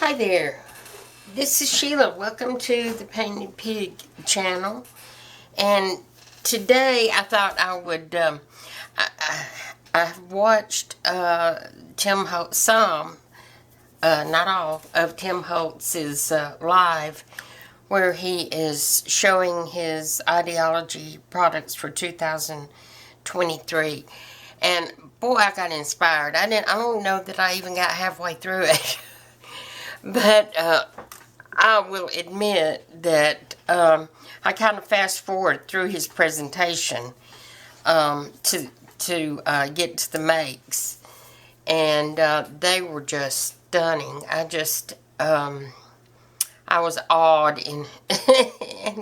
Hi there, this is Sheila. Welcome to the Painted Pig channel. And today I thought I would, I've watched Tim Holtz, not all, of Tim Holtz's live, where he is showing his ideology products for 2023. And boy, I got inspired. I don't know that I even got halfway through it. But I will admit that I kind of fast forward through his presentation to get to the makes, and they were just stunning. I was awed, and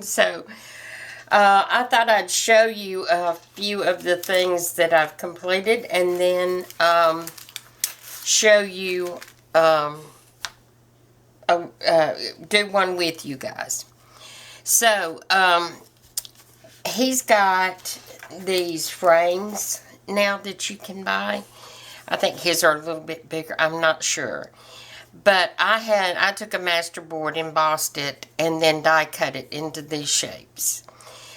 so I thought I'd show you a few of the things that I've completed, and then show you. Do one with you guys. So, he's got these frames now that you can buy. I think his are a little bit bigger. I'm not sure. But I took a master board, embossed it, and then die cut it into these shapes.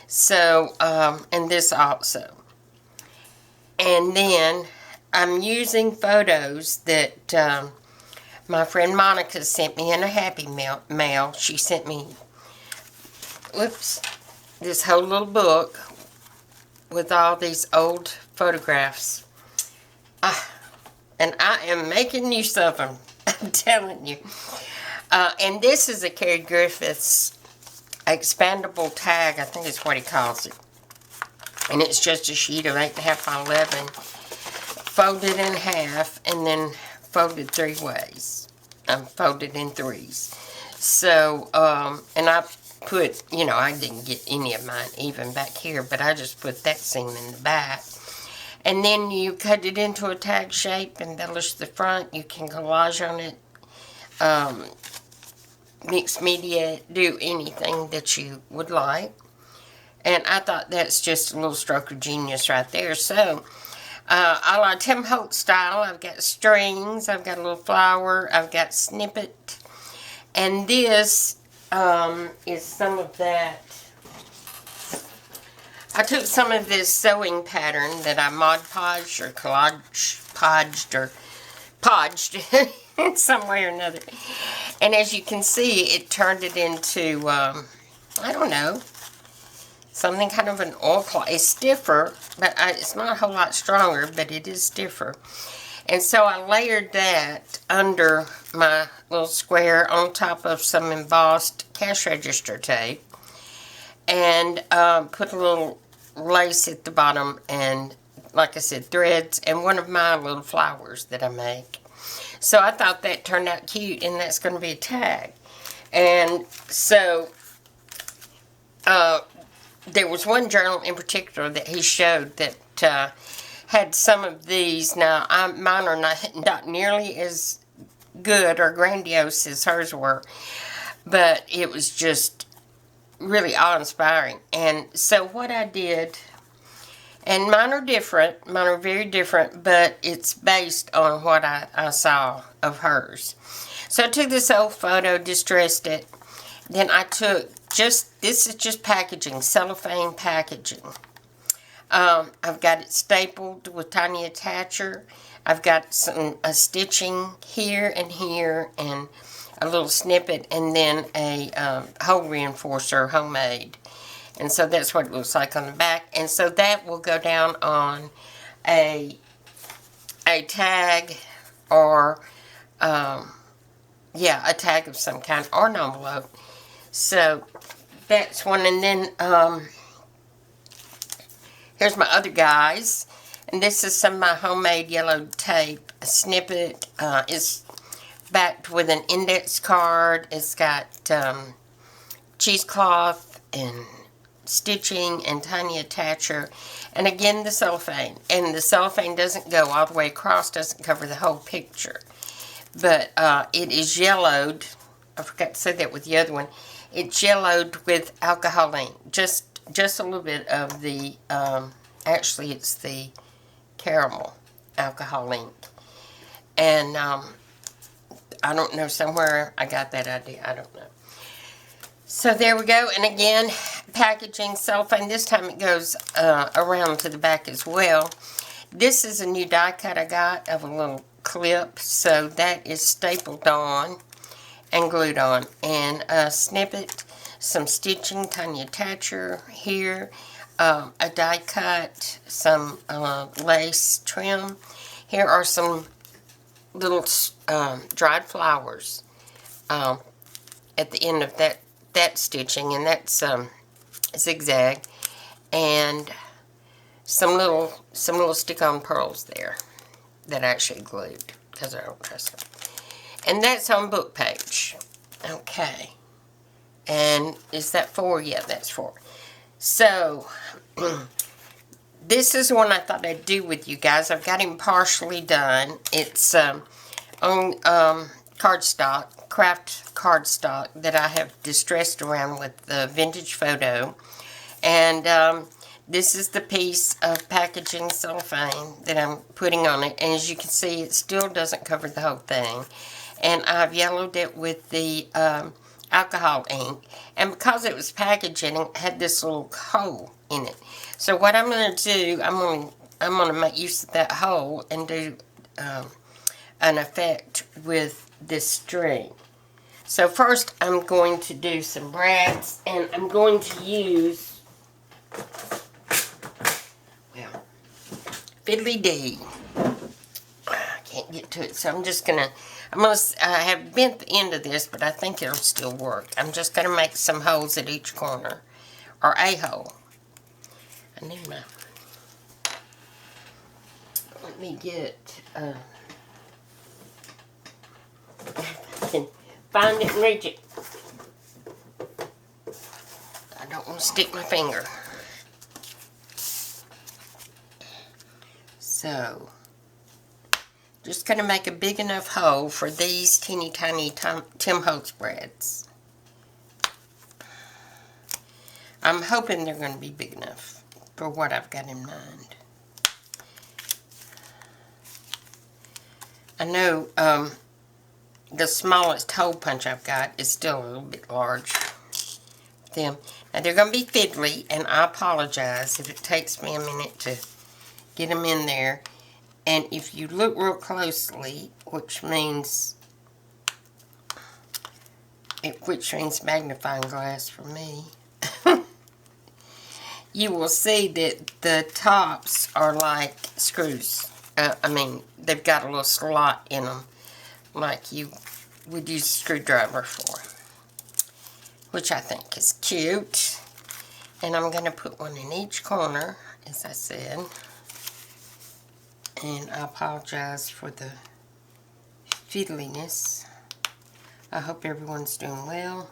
So, and this also. And then I'm using photos that my friend Monica sent me in a happy mail. She sent me, this whole little book with all these old photographs. And I am making use of them. I'm telling you. And this is a Cary Griffiths expandable tag, I think is what he calls it. And it's just a sheet of 8.5 by 11, folded in half, and then folded 3 ways. Folded in 3s. So, and I put, I didn't get any of mine even back here, but I just put that seam in the back. And then you cut it into a tag shape, embellish the front. You can collage on it, mix media, do anything that you would like. And I thought that's just a little stroke of genius right there. So, a la Tim Holtz style, I've got strings, I've got a little flower, I've got snippet, and this is some of that. I took some of this sewing pattern that I Mod Podged or podged some way or another, and as you can see, it turned it into, I don't know, something kind of an oil cloth. It's stiffer, but it's not a whole lot stronger, but it is stiffer. And so I layered that under my little square on top of some embossed cash register tape, and put a little lace at the bottom, and like I said, threads, and one of my little flowers that I make. So I thought that turned out cute, and that's going to be a tag. And so there was one journal in particular that he showed that had some of these. Now, mine are not nearly as good or grandiose as hers were, but it was just really awe-inspiring. And so what I did, and mine are different, mine are very different, but it's based on what I saw of hers. So I took this old photo, distressed it, then I took this is just packaging, cellophane packaging. I've got it stapled with tiny attacher. I've got a stitching here, and a little snippet, and then a hole reinforcer, homemade. And so that's what it looks like on the back. And so that will go down on a tag, or a tag of some kind, or an envelope. So that's one. And then here's my other guys, and this is some of my homemade yellow tape. A snippet is backed with an index card. It's got cheesecloth and stitching and tiny attacher, and again the cellophane. And the cellophane doesn't go all the way across, doesn't cover the whole picture, but it is yellowed. I forgot to say that with the other one. It's yellowed with alcohol ink, just a little bit of the, actually it's the caramel alcohol ink. And I don't know, somewhere I got that idea. I don't know. So there we go. And again, packaging cellophane. This time it goes around to the back as well. This is a new die cut I got of a little clip. So that is stapled on and glued on. And a snippet, some stitching, tiny attacher here, a die cut, some lace trim. Here are some little dried flowers at the end of that stitching, and that's zigzag, and some little stick-on pearls there that I actually glued because I don't trust them. And that's on book page. Okay. And is that 4? Yeah, that's 4. So this is one I thought I'd do with you guys. I've got him partially done. It's on cardstock, craft cardstock that I have distressed around with the vintage photo. And this is the piece of packaging cellophane that I'm putting on it. And as you can see, it still doesn't cover the whole thing. And I've yellowed it with the alcohol ink. And because it was packaging, it had this little hole in it. So what I'm going to do, I'm going to make use of that hole and do an effect with this string. So first I'm going to do some brads, and I'm going to use, well, fiddly dee. I can't get to it, so I'm just going to, I have bent the end of this, but I think it'll still work. I'm just going to make some holes at each corner, or a hole. I need my, let me get, I can find it and reach it. I don't want to stick my finger. So, just going to make a big enough hole for these teeny tiny Tim Holtz brads. I'm hoping they're going to be big enough for what I've got in mind. I know the smallest hole punch I've got is still a little bit large. Now they're going to be fiddly, and I apologize if it takes me a minute to get them in there. And if you look real closely, which means magnifying glass for me, you will see that the tops are like screws. I mean, they've got a little slot in them, like you would use a screwdriver for, which I think is cute. And I'm going to put one in each corner, as I said. And I apologize for the fiddliness. I hope everyone's doing well.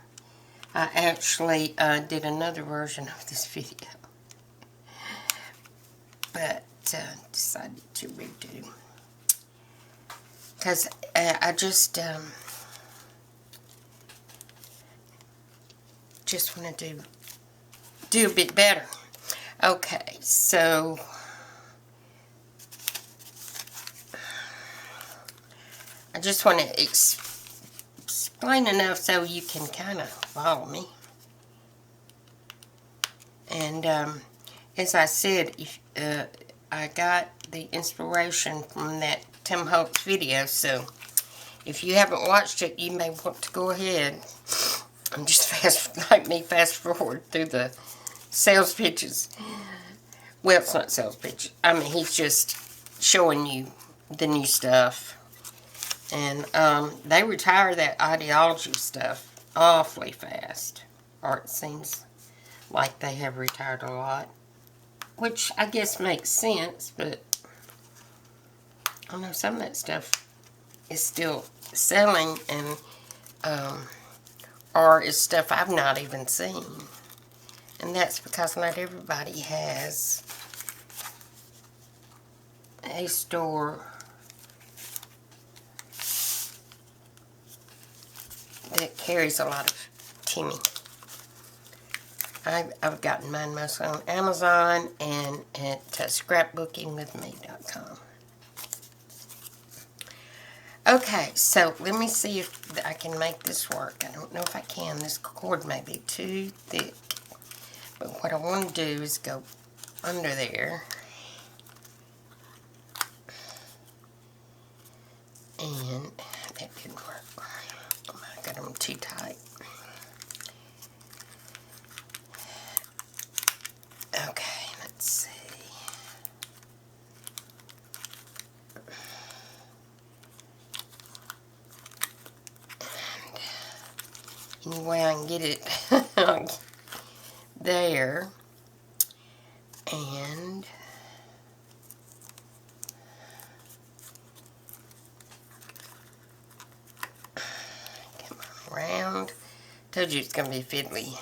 I actually did another version of this video, but decided to redo, because I just want to do a bit better. Okay, so I just want to explain enough so you can kind of follow me. And as I said, I got the inspiration from that Tim Holtz video, so if you haven't watched it, you may want to go ahead and just fast forward through the sales pitches. Well, it's not sales pitches. I mean, he's just showing you the new stuff. And they retire that ideology stuff awfully fast, or it seems like they have retired a lot, which I guess makes sense, but I don't know, some of that stuff is still selling, and or is stuff I've not even seen. And that's because not everybody has a store that carries a lot of Timmy. I've gotten mine mostly on Amazon and at scrapbookingwithme.com. Okay, so let me see if I can make this work. I don't know if I can. This cord may be too thick. But what I want to do is go under there. And that didn't work. I got them too tight. Okay, let's see. And any way I can get it there. And come on around. Told you it's going to be fiddly.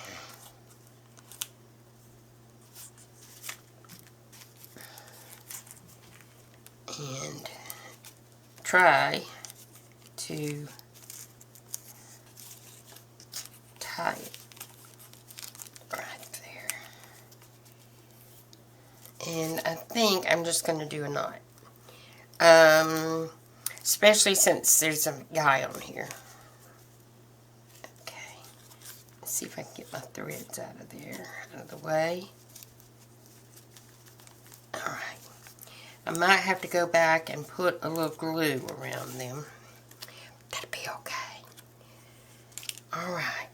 And try to tie it right there. And I think I'm just going to do a knot. Especially since there's a guy on here. Okay. Let's see if I can get my threads out of there, out of the way. Alright. I might have to go back and put a little glue around them. That'll be okay. Alright.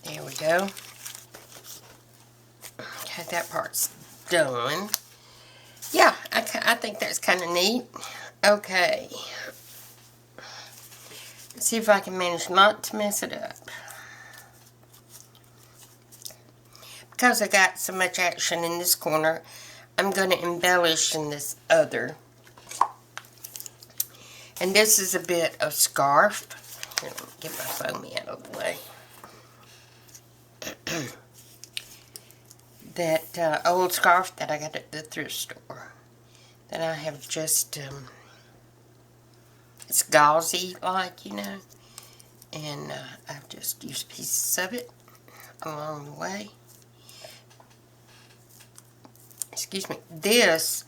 There we go. Okay, that part's done. Yeah, I think that's kind of neat. Okay. Let's see if I can manage not to mess it up. Because I got so much action in this corner, I'm going to embellish in this other. And this is a bit of scarf. Here, let me get my foamy out of the way. That old scarf that I got at the thrift store. That I have just, it's gauzy like, you know. And I've just used pieces of it along the way. Excuse me. This,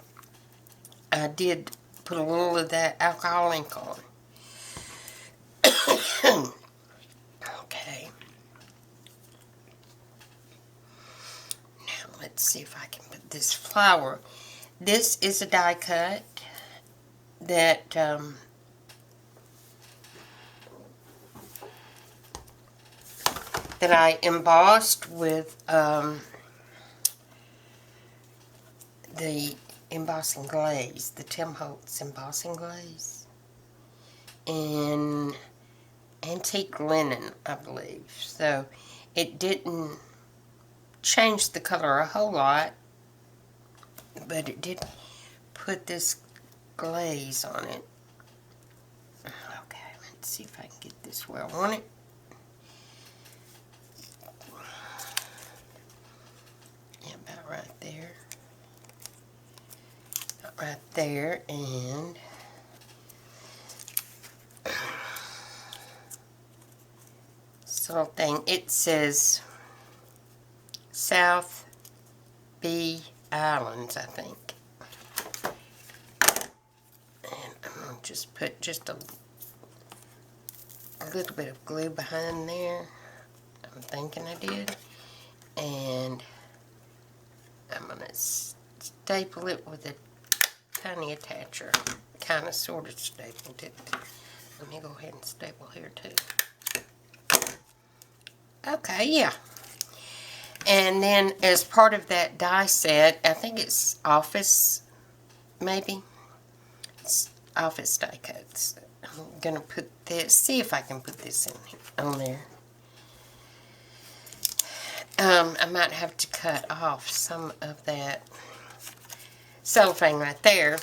I did put a little of that alcohol ink on. Okay. Now let's see if I can put this flower. This is a die cut that that I embossed with the embossing glaze, the Tim Holtz embossing glaze, in antique linen, I believe. So it didn't change the color a whole lot, but it did put this glaze on it. Okay, let's see if I can get this where I want it. Yeah, about right there. Right there, and this little thing, it says South B Islands, I think. And I'm going to just put just a little bit of glue behind there. I'm thinking I did. And I'm going to staple it with a tiny attacher. Kind of sort of stapled it. Let me go ahead and staple here too. Okay, yeah. And then as part of that die set, I think it's Office, maybe. It's Office die cuts. I'm going to put this, see if I can put this in on there. I might have to cut off some of that cellophane right there,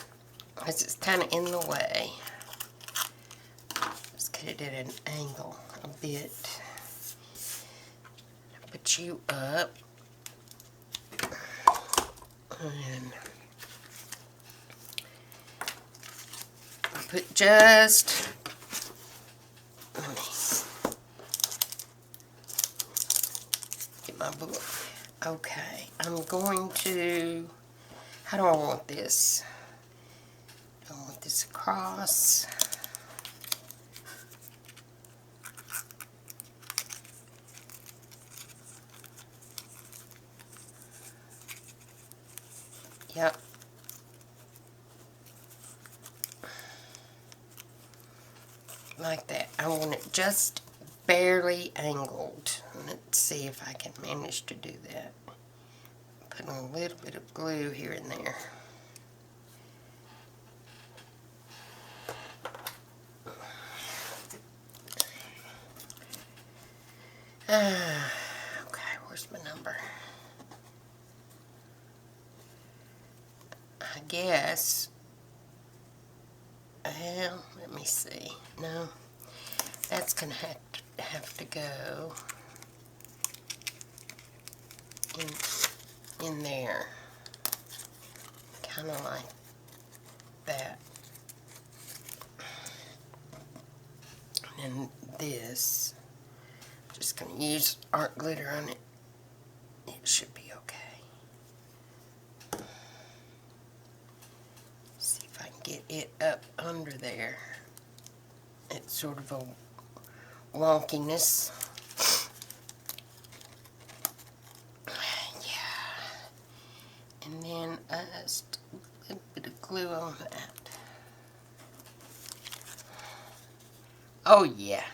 because it's kind of in the way. Let's cut it at an angle a bit. Put you up. And put just, let me get my book. Okay, I'm going to, how do I want this? I want this across. Yep. Like that. I want it just barely angled. Let's see if I can manage to do that. Put a little bit of glue here and there. Okay, where's my number? I guess. Well, let me see. No, that's gonna have to go in there, kind of like that. And this, just gonna use art glitter on it. It should be okay. See if I can get it up under there. It's sort of a wonkiness. Yeah. And then just a little bit of glue on that. Oh yeah.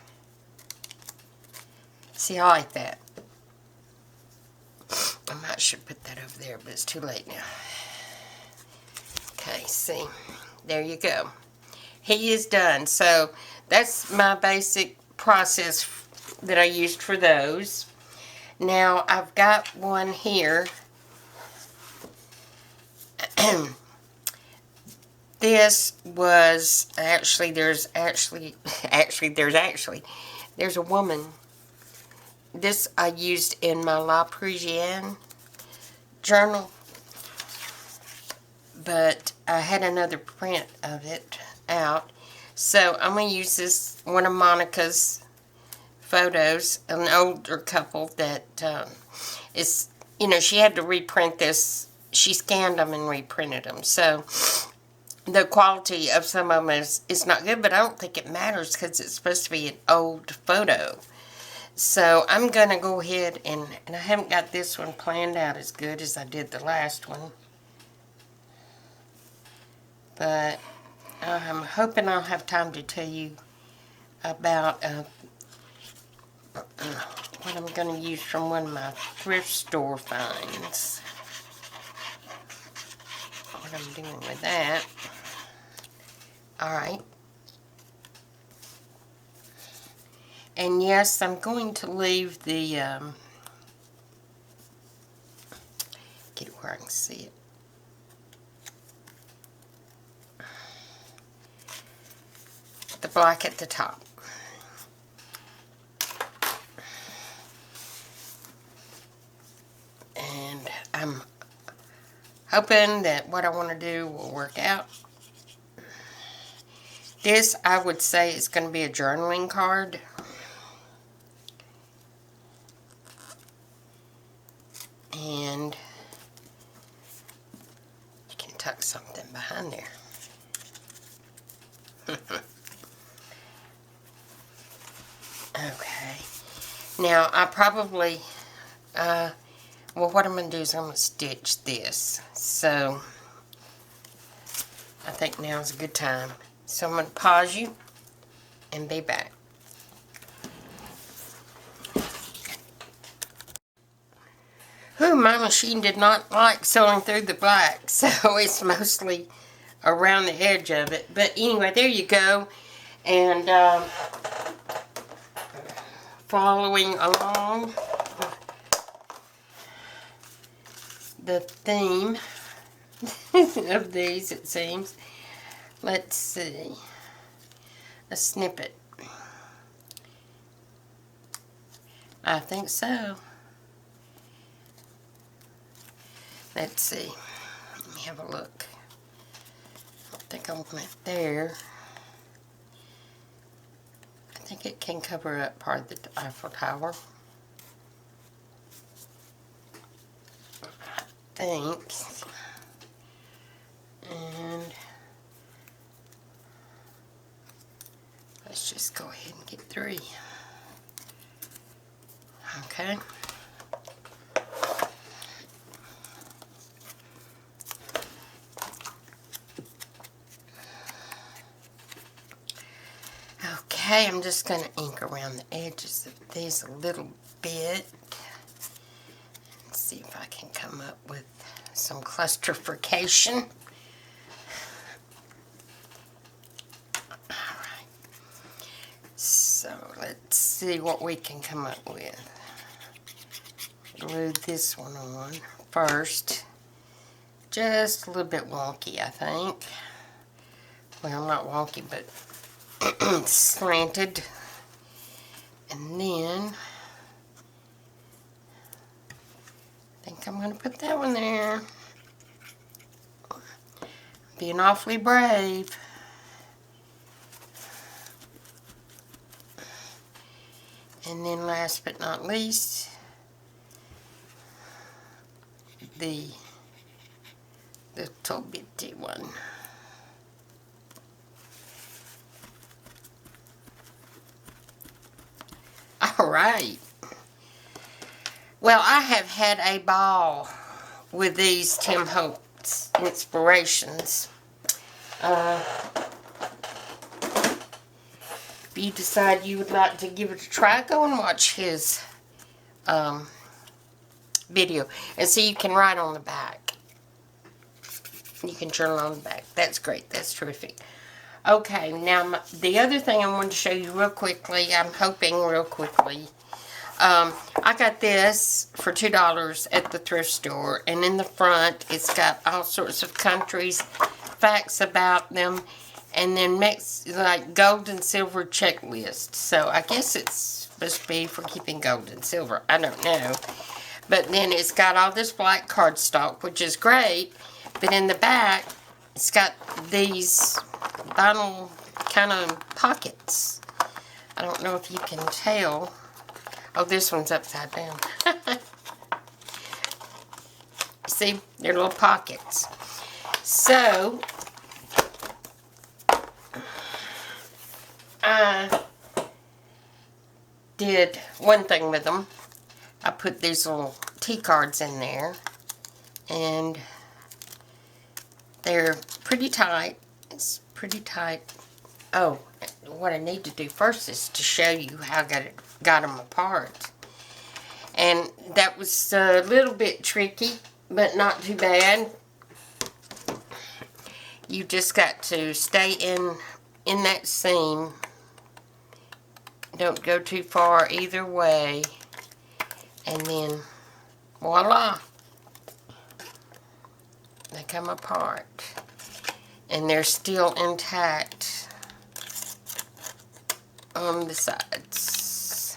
See, I like that. I might should put that over there, but it's too late now. Okay, see. There you go. He is done. So that's my basic process that I used for those. Now I've got one here. This was there's a woman. This I used in my La Parisienne journal, but I had another print of it out. So I'm going to use this, one of Monica's photos, an older couple that is, you know, she had to reprint this. She scanned them and reprinted them. So the quality of some of them is not good, but I don't think it matters because it's supposed to be an old photo. So I'm going to go ahead and I haven't got this one planned out as good as I did the last one. But I'm hoping I'll have time to tell you about what I'm going to use from one of my thrift store finds. What I'm doing with that. Alright. And yes, I'm going to leave the, get it where I can see it. The black at the top. And I'm hoping that what I want to do will work out. This, I would say, is going to be a journaling card. And you can tuck something behind there. Okay. Now, I probably, well, what I'm going to do is I'm going to stitch this. So, I think now is a good time. So, I'm going to pause you and be back. Ooh, my machine did not like sewing through the black, so it's mostly around the edge of it. But anyway, there you go. And following along the theme of these, it seems. Let's see. A snippet. I think so. Let's see. Let me have a look. I think I want it there. I think it can cover up part of the Eiffel Tower. think. And let's just go ahead and get 3. Okay. Okay, I'm just going to ink around the edges of these a little bit. And see if I can come up with some clusterfication. Alright. So, let's see what we can come up with. Glue this one on first. Just a little bit wonky, I think. Well, not wonky, but slanted. And then I think I'm going to put that one there. Being awfully brave. And then last but not least, the little bitty one. Alright. Well, I have had a ball with these Tim Holtz inspirations. If you decide you would like to give it a try, go and watch his video. And see, you can write on the back. You can journal on the back. That's great. That's terrific. Okay, now the other thing I wanted to show you real quickly, I'm hoping real quickly, I got this for $2 at the thrift store, and in the front it's got all sorts of countries, facts about them, and then like gold and silver checklist. So I guess it's supposed to be for keeping gold and silver. I don't know. But then it's got all this black cardstock, which is great, but in the back it's got these vinyl kind of pockets. I don't know if you can tell. Oh, this one's upside down. See, they're little pockets. So, I did one thing with them. I put these little tea cards in there, and they're pretty tight. It's pretty tight. Oh, what I need to do first is to show you how I got them apart. And that was a little bit tricky, but not too bad. You just got to stay in that seam. Don't go too far either way. And then, voila. They come apart. And they're still intact on the sides.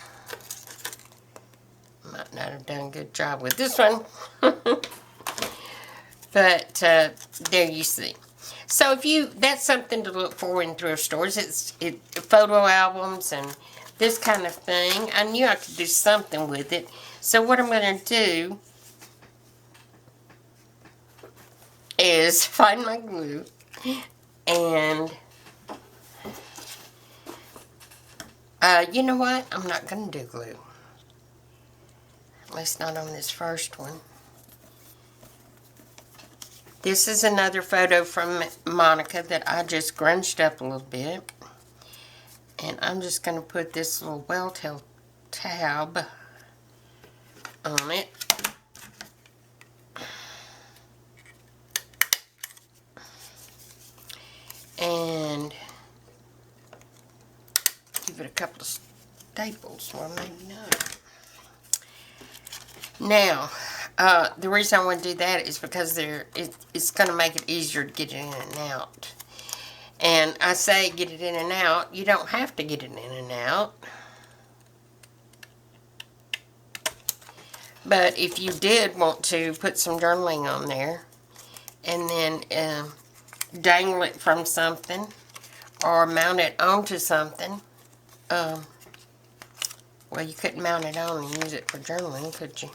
Might not have done a good job with this one. But there you see. So that's something to look for in thrift stores. It's photo albums and this kind of thing. I knew I could do something with it. So what I'm going to do is find my glue and you know what? I'm not going to do glue. At least not on this first one. This is another photo from Monica that I just grunged up a little bit. And I'm just going to put this little well-tailed tab on it. And give it a couple of staples, or maybe not. Now, the reason I want to do that is because it's going to make it easier to get it in and out. And I say get it in and out. You don't have to get it in and out. But if you did want to put some journaling on there and then dangle it from something or mount it onto something, well, you couldn't mount it on and use it for journaling, could you?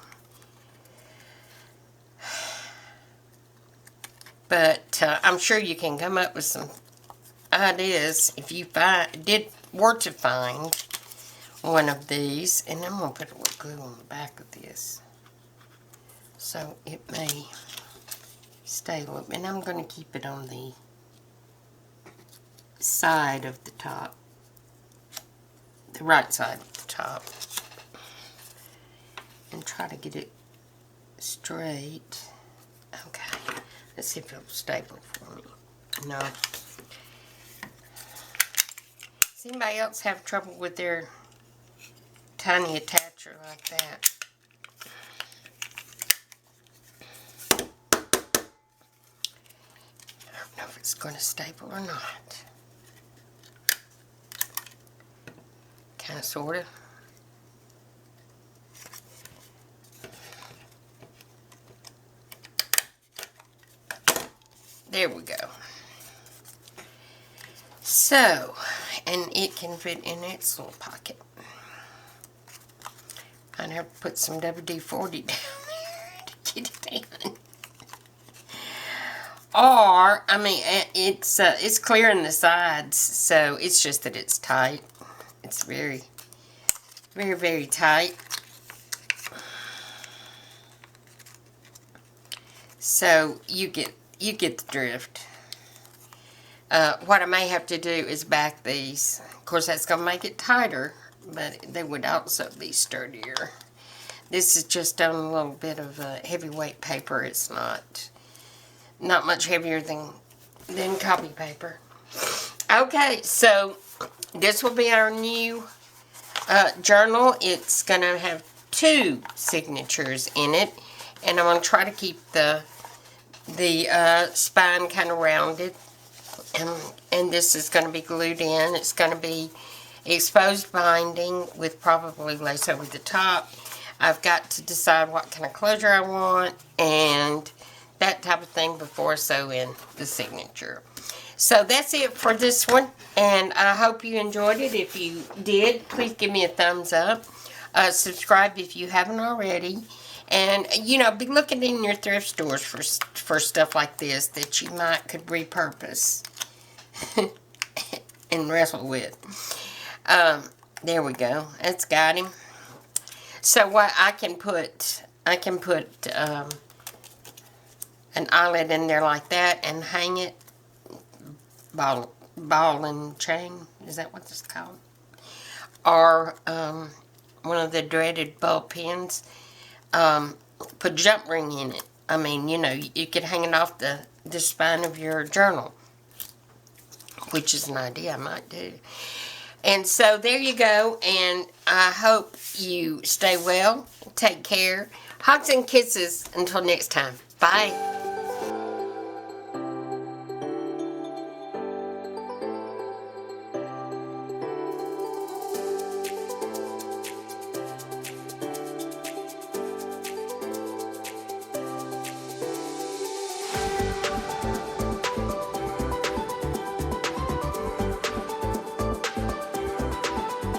But I'm sure you can come up with some ideas if you were to find one of these. And I'm going to put a little glue on the back of this so it may stay a little. And I'm going to keep it on the side of the top, the right side of the top, and try to get it straight. Okay, let's see if it'll staple for me. No. Does anybody else have trouble with their tiny attacher like that? I don't know if it's going to staple or not. Kind of, sort of. There we go. So, and it can fit in its little pocket. I have to put some WD-40 down there to get it in. Or, I mean, it's clear in the sides, so it's just that it's tight. It's very, very, very tight. So you get the drift. What I may have to do is back these. Of course, that's going to make it tighter, but they would also be sturdier. This is just on a little bit of heavyweight paper. It's not much heavier than copy paper. Okay, so this will be our new journal. It's going to have 2 signatures in it, and I'm going to try to keep the spine kind of rounded, and this is going to be glued in. It's going to be exposed binding with probably lace over the top. I've got to decide what kind of closure I want and that type of thing before I sew in the signature. So that's it for this one, and I hope you enjoyed it. If you did, please give me a thumbs up. Subscribe if you haven't already. And, you know, be looking in your thrift stores for stuff like this that you could repurpose and wrestle with. There we go. That's got him. So what I can put an eyelet in there like that and hang it, ball and chain. Is that what it's called? Or one of the dreaded ball pins. Put jump ring in it. I mean, you know, you could hang it off the spine of your journal, which is an idea I might do. And so there you go, and I hope you stay well, take care. Hugs and kisses until next time. Bye.